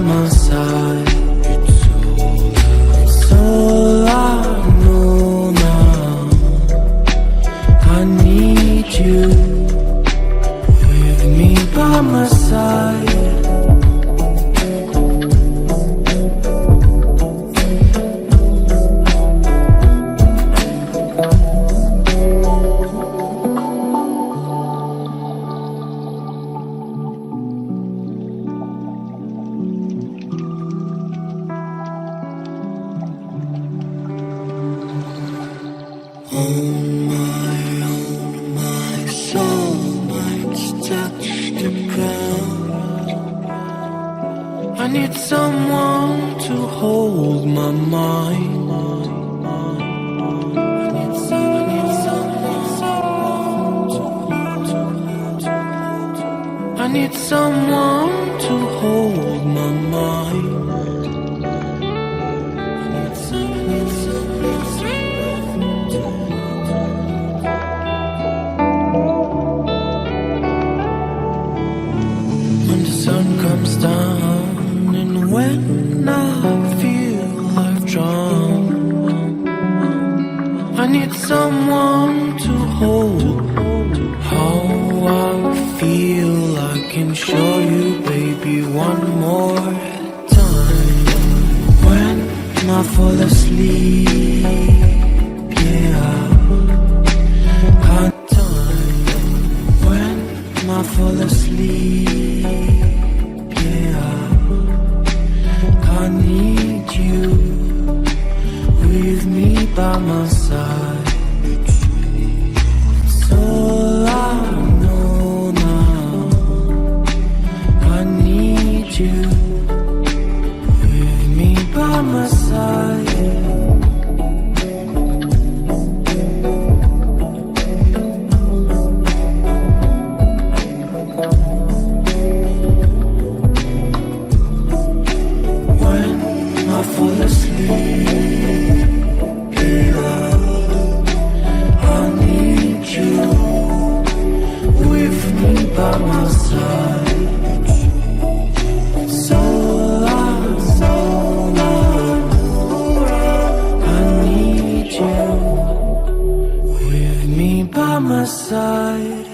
my side. It's all I know now. I need you with me by my side. My soul might touch the ground. I need someone to hold my mind. I need someone to hold my mind. When the sun comes down and when I feel I've drowned, I need someone to hold. How I feel I can show you, baby, one more time. When I fall asleep, yeah, hard time. When I fall asleep, yeah, I need you with me by my side. It's all I know now. I need you with me by my side. I fall asleep, yeah, I need you with me by my side. So I need you with me by my side.